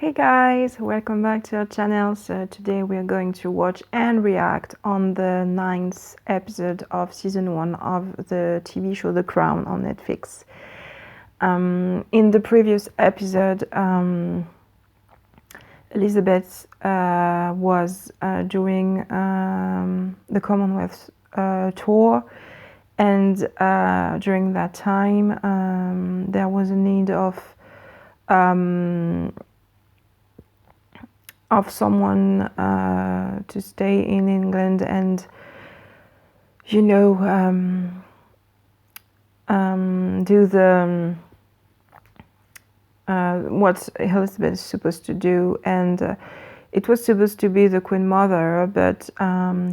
Hey guys, welcome back to our channel. So today we are going to watch and react on the 9th episode of season 1 of the TV show The Crown on Netflix. In the previous episode, Elizabeth was doing the Commonwealth tour, and during that time there was a need of someone to stay in England and, you know, do the what Elizabeth is supposed to do. And it was supposed to be the Queen Mother, but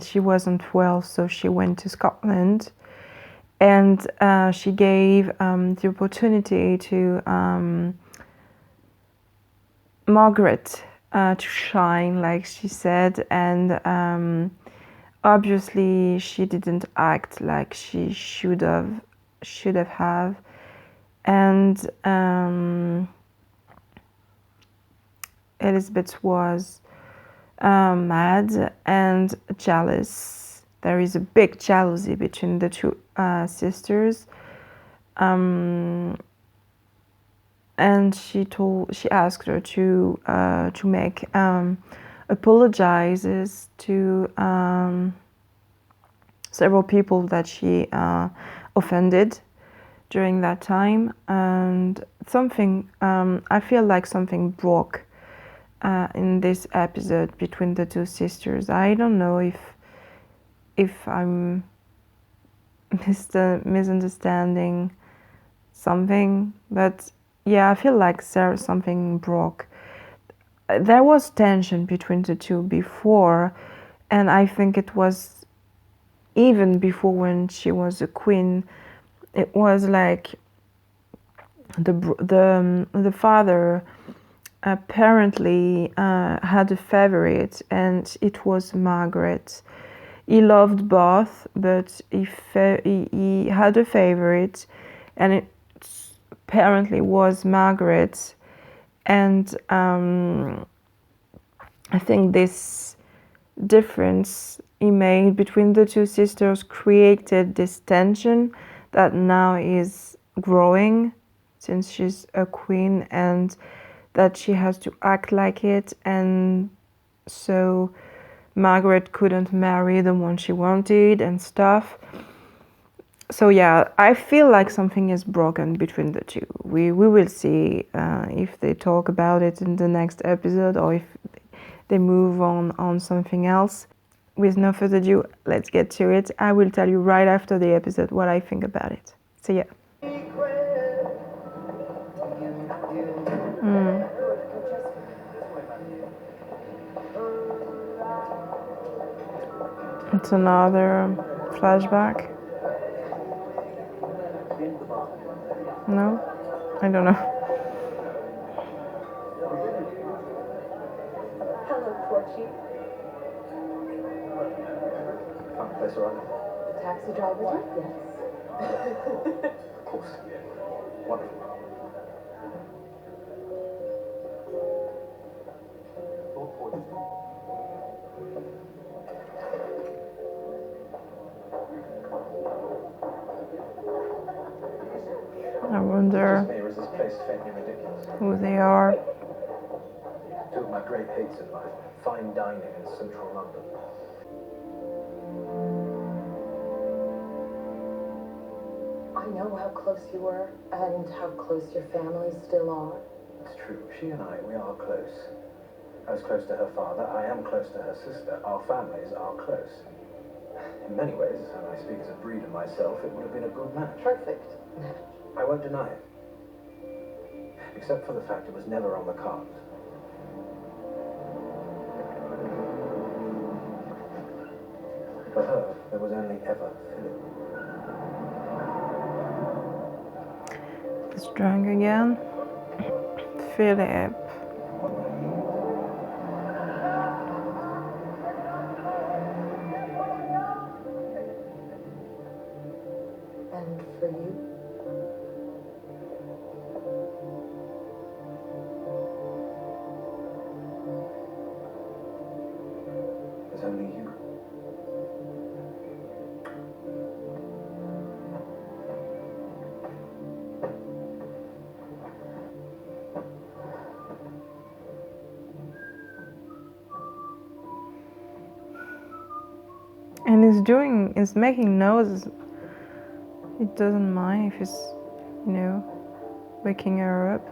she wasn't well, so she went to Scotland, and she gave the opportunity to Margaret to shine, like she said, and obviously she didn't act like she should have and Elizabeth was mad and jealous. There is a big jealousy between the two sisters, and she asked her to make apologizes to several people that she offended during that time, and something I feel like something broke in this episode between the two sisters. I don't know if I'm misunderstanding something, but yeah, I feel like something broke. There was tension between the two before, and I think it was even before when she was a queen. It was like the father apparently had a favorite, and it was Margaret. He loved both, but he had a favorite, and it apparently was Margaret. And I think this difference he made between the two sisters created this tension that now is growing since she's a queen, and that she has to act like it, and so Margaret couldn't marry the one she wanted and stuff. So yeah, I feel like something is broken between the two. We will see if they talk about it in the next episode or if they move on something else. With no further ado, let's get to it. I will tell you right after the episode what I think about it. So yeah. It's another flashback. No? I don't know. Hello, Voici. That's all right. The taxi driver? Yes. Of course. Wonderful. I wonder Is this place faintly ridiculous? who they are. Two of my great hates in life. Fine dining in central London. I know how close you were and how close your family still are. It's true. She and I, we are close. I was close to her father. I am close to her sister. Our families are close. In many ways, and I speak as a breeder myself, it would have been a good match. Perfect match. I won't deny it. Except for the fact it was never on the cards. For her, there was only ever Philip. It's drunk again. Philip. And for you? And he's making noises. He doesn't mind if he's, waking her up.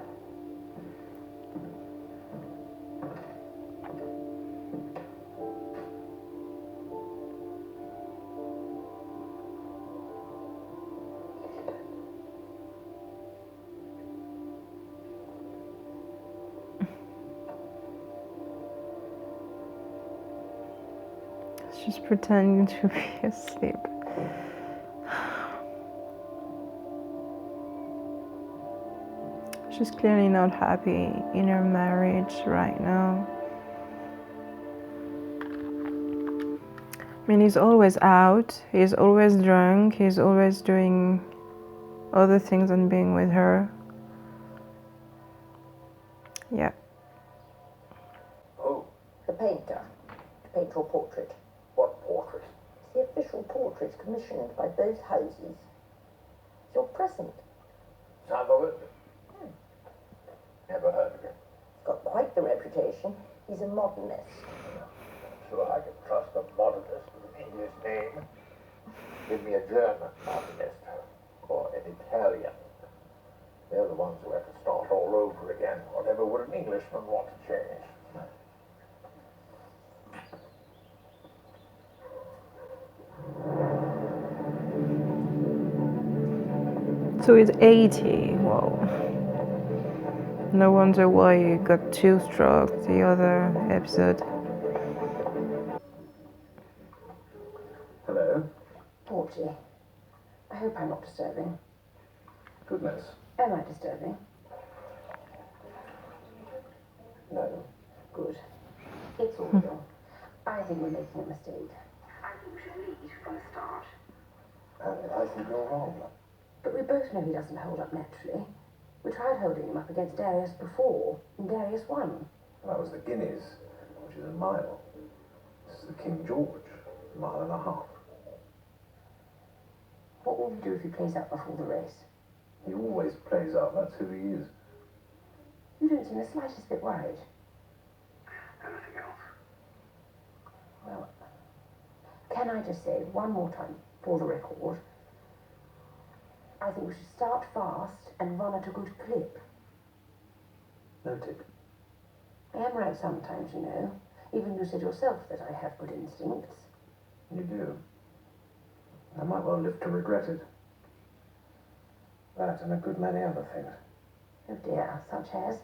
She's pretending to be asleep. She's clearly not happy in her marriage right now. I mean, he's always out, he's always drunk, he's always doing other things than being with her. Yeah. Who? The painter. To paint your portrait. What portrait? It's the official portrait commissioned by both houses. It's your present. Sandalwood? Never heard of him. He's got quite the reputation. He's a modernist. Sure I can trust a modernist with an English name. Give me a German modernist. Or an Italian. They're the ones who have to start all over again. Whatever would an Englishman want to change? So he's 80. Whoa. No wonder why he got 2 strokes the other episode. Hello? Voici. I hope I'm not disturbing. Goodness. Am I disturbing? No. Good. It's all real. I think we're making a mistake. I think we should leave from the start. And I think you're wrong. But we both know he doesn't hold up naturally. We tried holding him up against Darius before, and Darius won. That was the Guineas, which is a mile. This is the King George, a mile and a half. What will we do if he plays up before the race? He always plays up, that's who he is. You don't seem the slightest bit worried. Anything else? Well, can I just say one more time, for the record, I think we should start fast and run at a good clip. Noted. I am right sometimes, you know. Even you said yourself that I have good instincts. You do. I might well live to regret it. That and a good many other things. Oh dear, such as?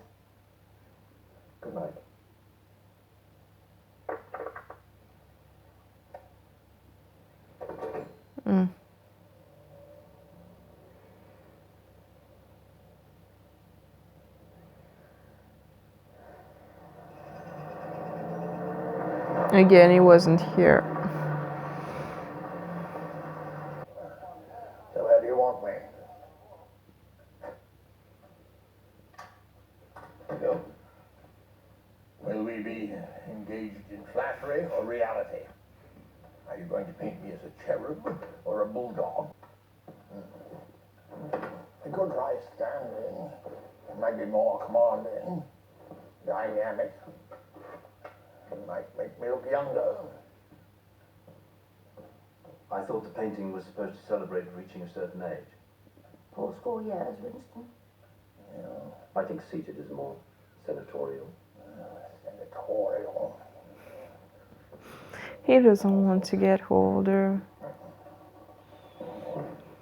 Good night. Again, he wasn't here. So where do you want me? No. Will we be engaged in flattery or reality? Are you going to paint me as a cherub or a bulldog? A good high standing, maybe more commanding, dynamic. It might make me look younger. I thought the painting was supposed to celebrate reaching a certain age. 4 years, Winston. Yeah, I think seated is more senatorial. senatorial. He doesn't want to get older.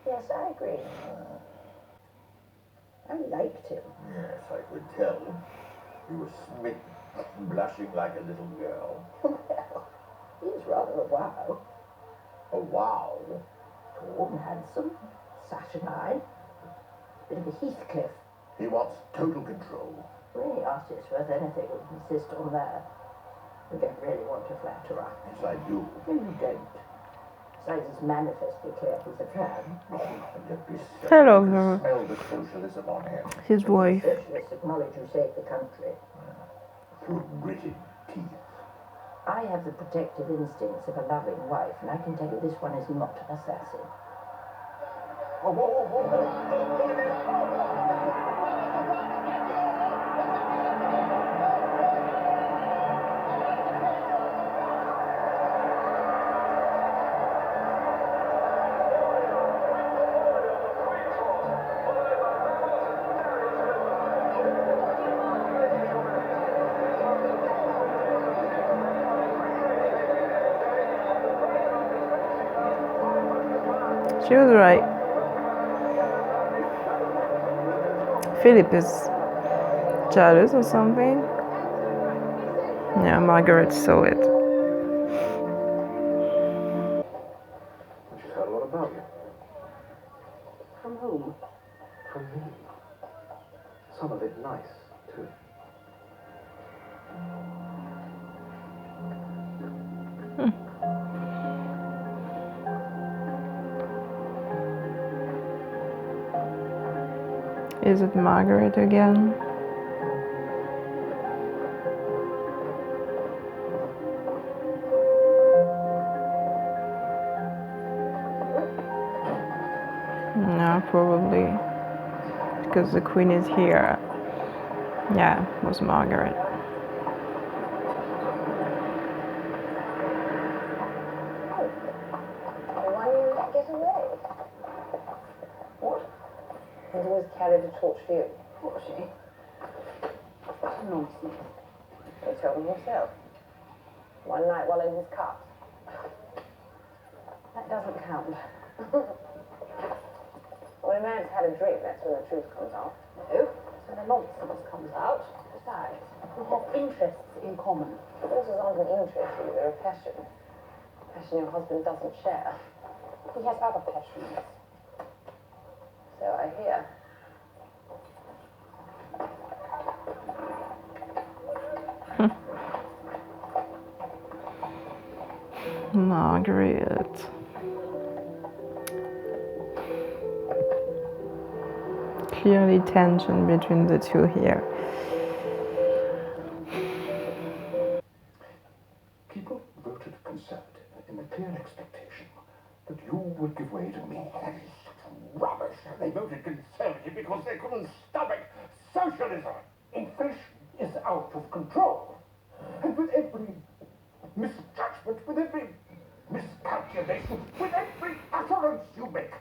Yes, I agree. I liked him. Yes, I could tell. You were smitten, blushing like a little girl. Well, he's rather a wow. Oh, wow. Tall and handsome, saturnine, bit of a Heathcliff. He wants total control. When any artist worth anything would insist on that. You don't really want a flatterer. Yes, I do. No, you don't. Besides, it's manifestly clear he's a fan. And yet this, Hello, you can her. smell the socialism on him. His wife. Socialists acknowledge you saved the country. Through gritted teeth. I have the protective instincts of a loving wife, and I can tell you this one is not an assassin. Whoa, whoa, whoa, whoa. She was right. Philip is jealous or something. Yeah, Margaret saw it. She's heard a lot about you. From whom? From me. Some of it nice, too. Is it Margaret again? No, probably. Because the queen is here. Yeah, it was Margaret. Why do you let get away? What? He's always carried a torch for you. Was she? Nonsense. You told him yourself. One night while in his cups. That doesn't count. When a man's had a drink, that's when the truth comes out. No, so the nonsense comes out. Besides, we have interests in common. Horses aren't an interest, they're a passion. Passion your husband doesn't share. He has other passions. So I hear. Margaret. Clearly tension between the two here. People voted Conservative in the clear expectation that you would give way to me. That is such rubbish. They voted Conservative because they couldn't stomach socialism. Inflation is out of control. And with every misjudgment, with every miscalculation, with every utterance you make,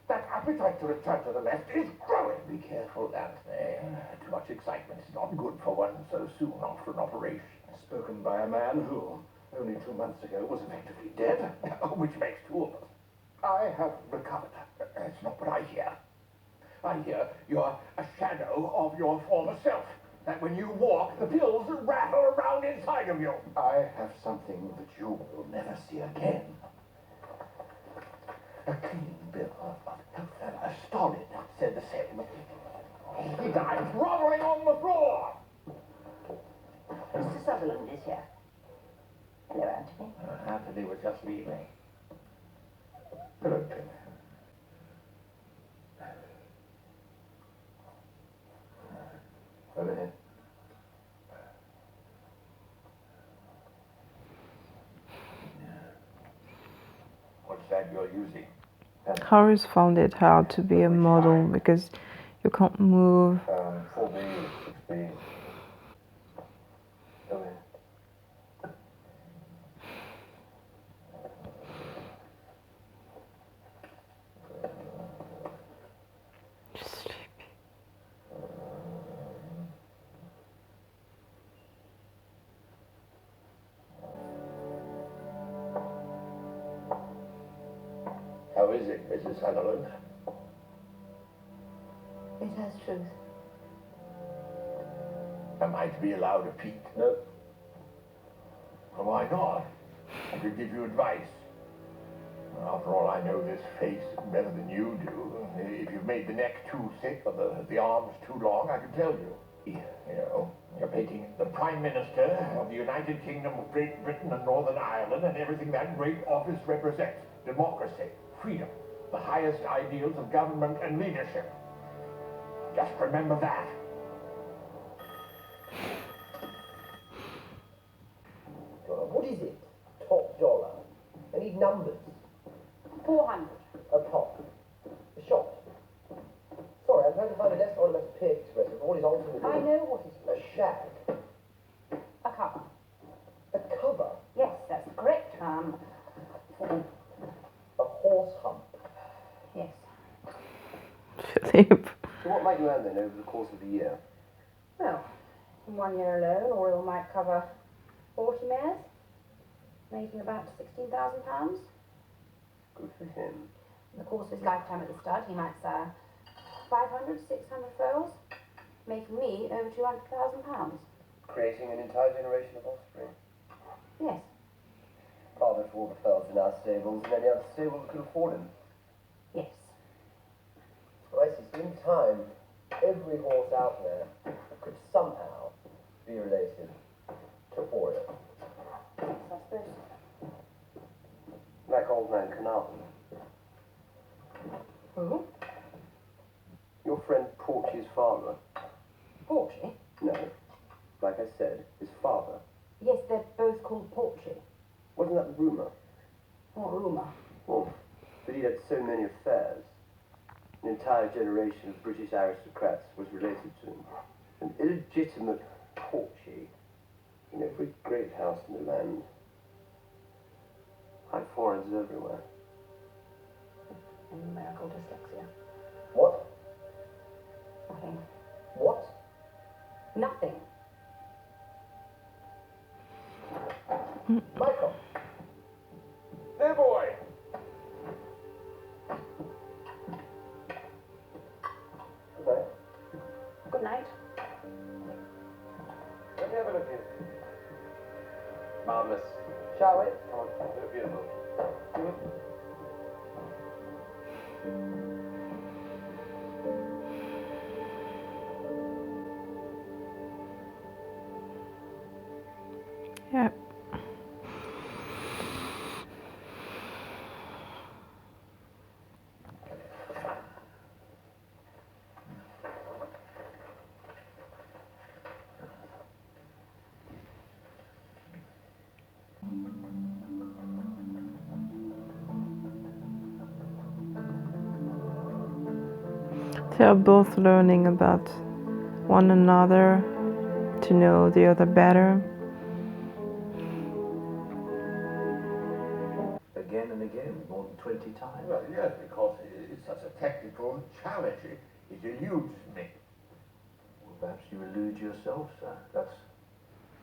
that appetite to return to the left is growing. Be careful, Anthony. Too much excitement is not good for one so soon after an operation. Spoken by a man who, only 2 months ago, was effectively dead. Which makes two of us. I have recovered. That's not what I hear. I hear you're a shadow of your former self. That when you walk, the pills rattle around inside of you. I have something that you will never see again. A clean bill of health. Stalin said the same. He died groveling on the floor. Mr. Sutherland is here. Hello, Anthony. Anthony was just leaving. Hello, Tim. Over here. What's that you're using? Horace found it hard to be a model because you can't move. 4B, 6B. Over here. Sleepy. How is it, Mrs. Sutherland? It has truth. Am I to be allowed a peek? No. Well, why not? I could give you advice. After all, I know this face better than you do. If you've made the neck too thick or the arms too long, I can tell you. You know, you're painting the Prime Minister of the United Kingdom of Great Britain and Northern Ireland and everything that great office represents. Democracy, freedom, the highest ideals of government and leadership. Just remember that. What is it? Top dollar. I need numbers. 400. A pop. A shot. Sorry, I'm trying to find a less onomatopoeic expression for what is ultimately I know what it is. a shag. A cover. A cover. Yes, that's the correct term. A horse hump. Yes. Philip. So what might you earn then over the course of the year? Well, in 1 year alone, Oriel might cover 40 mares, making about £16,000. Good for him. In the course of his lifetime at the stud, he might sire 500, 600 foals, making me over £200,000. Creating an entire generation of offspring. Yes. Father to all the fellows in our stables and any other stable that could afford him. Yes. Well, I see, in time, every horse out there could somehow be related to Oriole. Yes, I suppose. Like old man Canal. Who? Your friend Porchy's father. Portray? No. Like I said, his father. Yes, they're both called Portray. Wasn't that the rumour? What rumour? Well, that he'd had so many affairs. An entire generation of British aristocrats was related to him. An illegitimate Porchy in every great house in the land. High foreigners everywhere. And miracle dyslexia. What? Nothing. What? Nothing. Michael! There, boy! Good night. Good night. Let me have a look in. Marvellous. Shall we? Come on, they're beautiful. Yeah. They are both learning about one another to know the other better. Again and again, more than 20 times. Well, yes, because it's such a technical challenge. It eludes me. Well, perhaps you elude yourself, sir. That's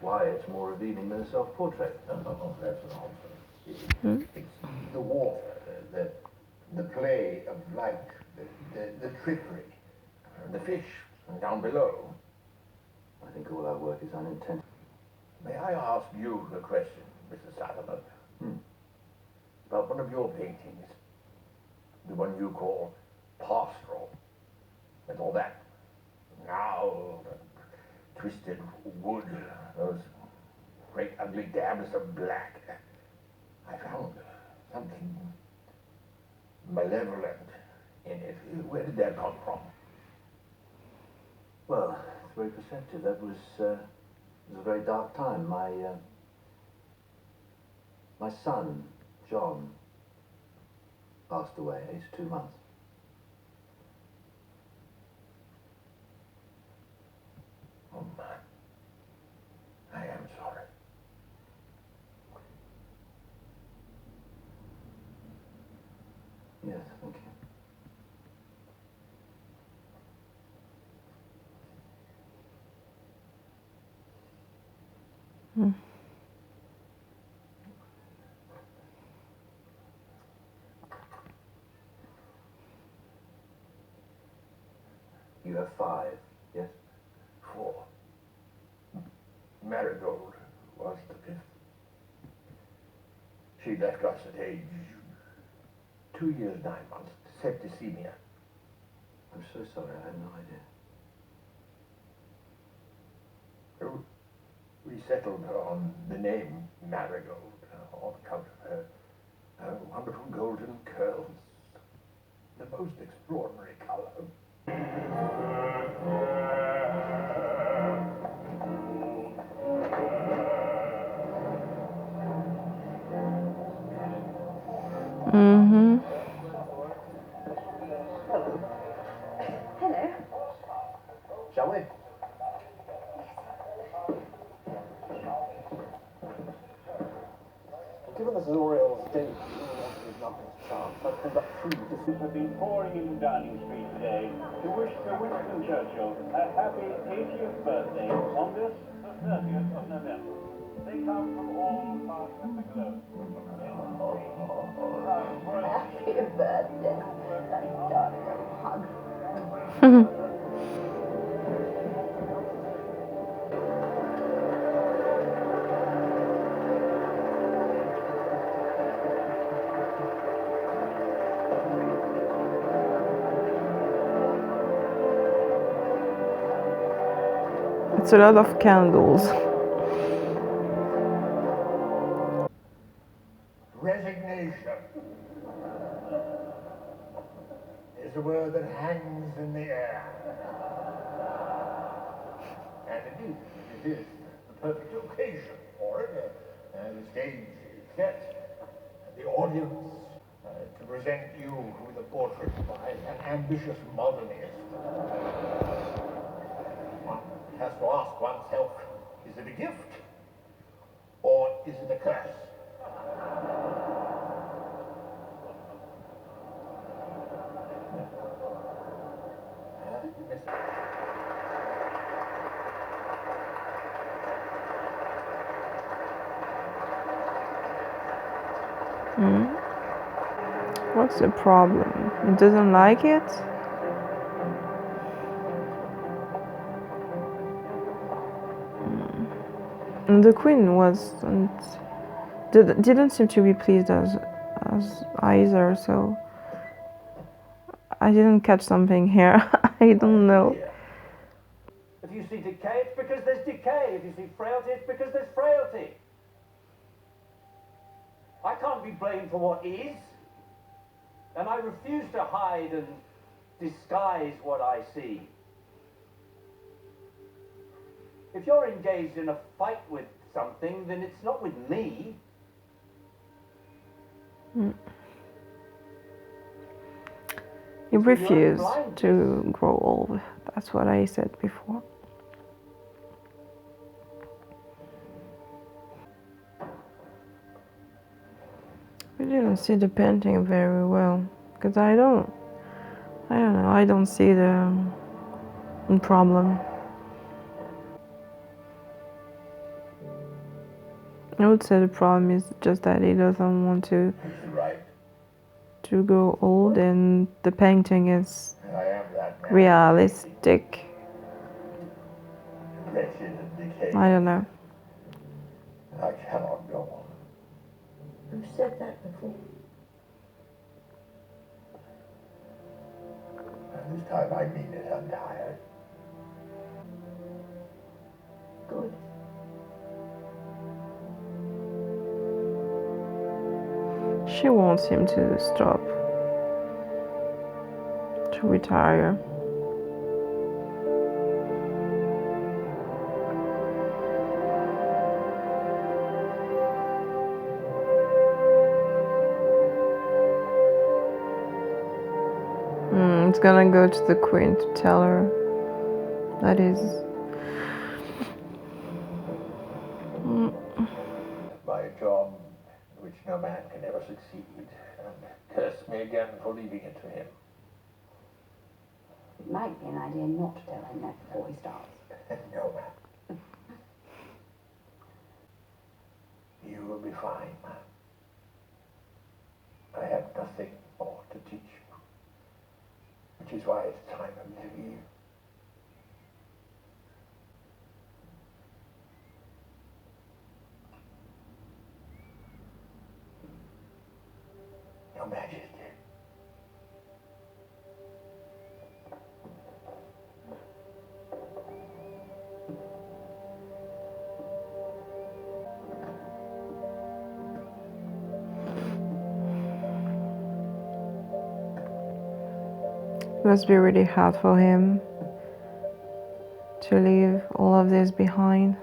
why it's more revealing than a self-portrait. Oh, that's nonsense. It's the water, the play of light, the trickery, the fish down below. I think all our work is unintended. May I ask you the question, Mr. Sutherland? About one of your paintings, the one you call pastoral, with all that gnarled and twisted wood, those great ugly dabs of black. I found something malevolent in it. Where did that come from? Well, it's very perceptive. That was a very dark time. My son, John, passed away, aged 2 months. Oh, my. I am sorry. Yes, thank you. You have 5, yes? 4. Marigold was the 5th. She left us at age 2 years, 9 months, septicemia. I'm so sorry, I had no idea. We settled on the name Marigold on account of her wonderful golden curls. The most extraordinary color. Mm-hmm. Hello. Shall we? Given this is Oriole's debut, there's nothing to chance. I've pulled up 3 different... Have been pouring into Downing Street today to wish Sir Winston Churchill a happy 80th birthday on this, the 30th of November. They come from all parts of the globe. Happy birthday. It's a lot of candles. Resignation is a word that hangs in the air. And it is the perfect occasion for it. The stage is set, and the audience to present you with a portrait by an ambitious modernist. One has to ask oneself, is it a gift or is it a curse? What's the problem? It doesn't like it? And the queen didn't seem to be pleased as either, so I didn't catch something here. I don't know. If you see decay, it's because there's decay. If you see frailty, it's because there's frailty. I can't be blamed for what is, and I refuse to hide and disguise what I see. If you're engaged in a fight with something, then it's not with me. He refused to grow old. That's what I said before. We didn't see the painting very well because I don't know. I don't see the problem. I would say the problem is just that he doesn't want to grow old, and the painting is realistic. I don't know. I cannot go on. Who said that before? And this time I mean it, I'm tired. Good. She wants him to stop, to retire. It's gonna go to the queen to tell her that is. My job, in which no man can ever succeed, and curse me again for leaving it to him. It might be an idea not to tell him that before he starts. No, ma'am. You will be fine, ma'am. I have nothing more to teach you, which is why it's time for me to leave. Your Majesty. It must be really hard for him to leave all of this behind.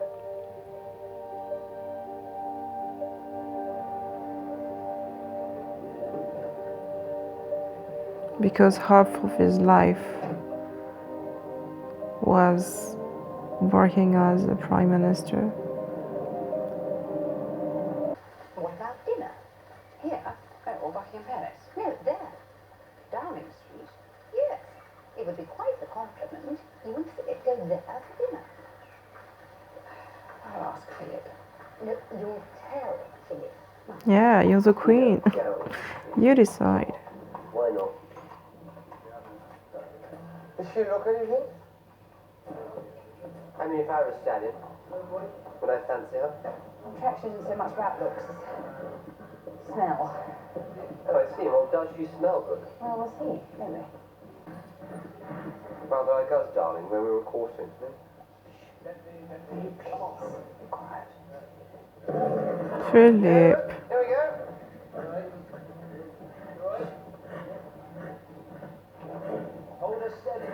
Because half of his life was working as a prime minister. What about dinner? Here? Or Buckingham Palace? No, there. Downing Street? Yes. It would be quite the compliment. You and Philip go there for dinner. I'll ask Philip. No, you'll tell Philip. Yeah, you're the queen. You decide. Why not? This she look anything? I mean, if I were a stallion, would I fancy her? Attraction isn't so much about looks as smell. Oh, I see. Well, does she smell good? Well, we'll see, won't we? Rather like us, darling, when we were courting. Eh? Will you please be quiet? Philip. Here we go. Hold her steady.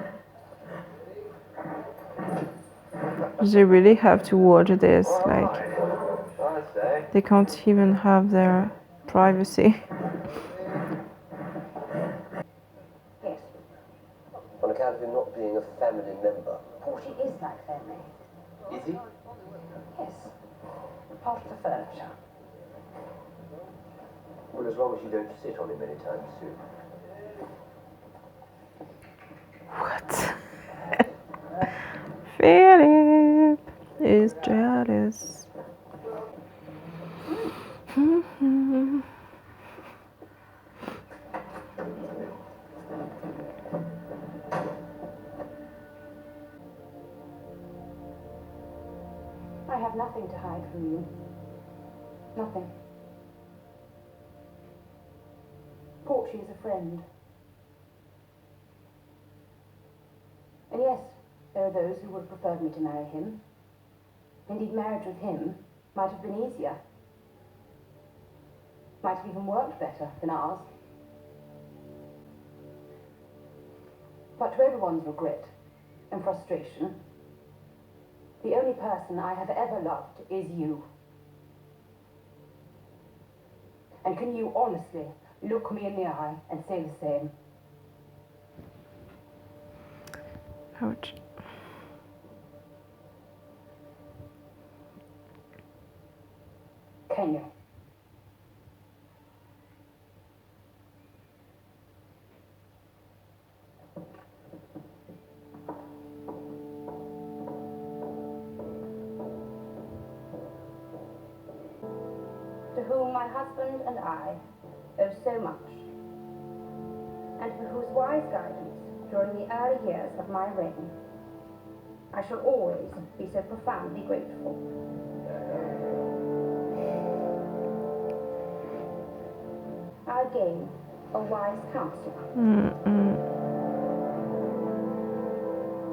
They really have to watch this. All Like, right. I say. they can't even have their privacy. Yes. On account of him not being a family member. Portia is like family. Is he? Yes. Part of the furniture. Well, as long as you don't sit on him anytime soon. What? Philip is jealous. I have nothing to hide from you. Nothing. Portia is a friend. And yes, there are those who would have preferred me to marry him. Indeed, marriage with him might have been easier. Might have even worked better than ours. But to everyone's regret and frustration, the only person I have ever loved is you. And can you honestly look me in the eye and say the same? Ouch. Can you? To whom my husband and I owe so much, and for whose wise guidance during the early years of my reign, I shall always be so profoundly grateful. I gain a wise counselor,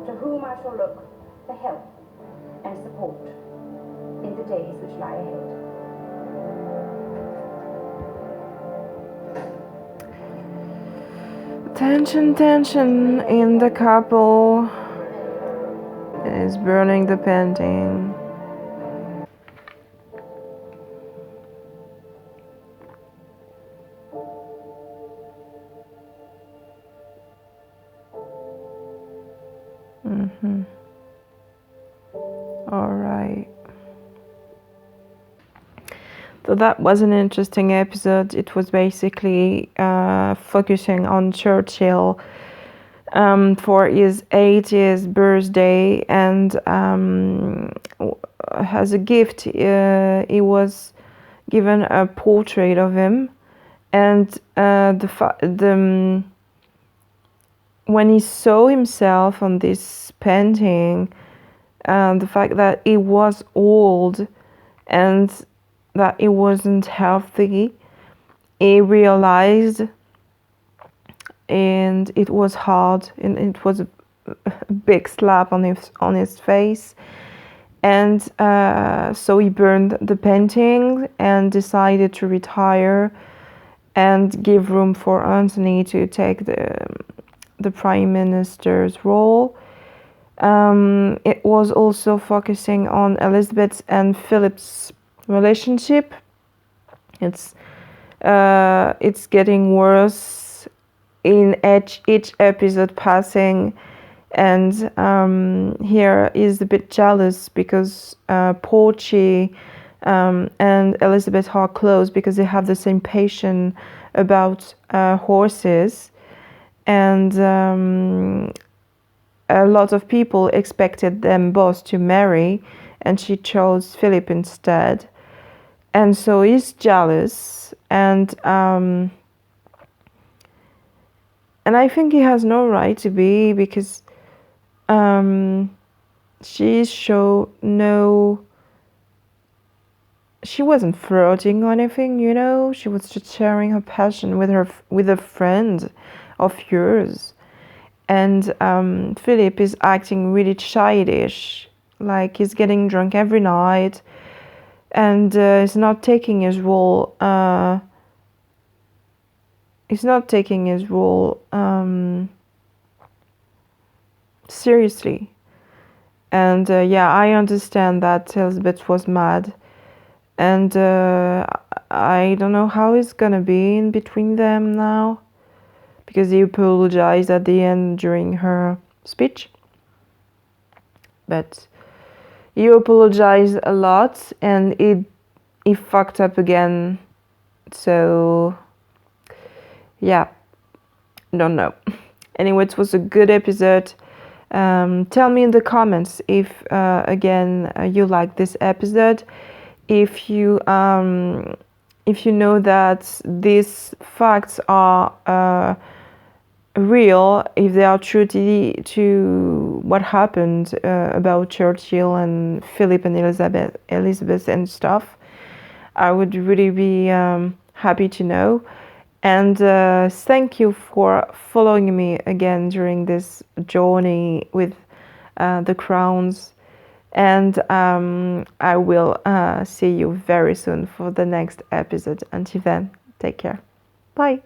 to whom I shall look for help and support in the days which lie ahead. Tension in the couple. Is burning the painting. All right. So that was an interesting episode. It was basically focusing on Churchill for his 80th birthday, and as a gift, he was given a portrait of him, and when he saw himself on this painting, the fact that he was old and that he wasn't healthy, he realized, and it was hard, and it was a big slap on his face, and so he burned the painting and decided to retire and give room for Anthony to take the prime minister's role. It was also focusing on Elizabeth and Philip's relationship. It's getting worse in each episode passing, and here is a bit jealous because Portia and Elizabeth are close because they have the same passion about horses, and a lot of people expected them both to marry, and she chose Philip instead. And so he's jealous, and I think he has no right to be, because she showed no, she wasn't flirting or anything, you know. She was just sharing her passion with a friend of yours. And Philip is acting really childish, like he's getting drunk every night, and he's not taking his role. He's not taking his role seriously. And yeah, I understand that Elizabeth was mad, and I don't know how it's gonna be in between them now, because he apologized at the end during her speech, but he apologized a lot, and he fucked up again. So yeah, don't know. Anyway, it was a good episode. Tell me in the comments if again you like this episode, if you know that these facts are real, if they are true to what happened about Churchill and Philip and Elizabeth and stuff. I would really be happy to know. And thank you for following me again during this journey with the crowns. And I will see you very soon for the next episode. Until then, take care. Bye.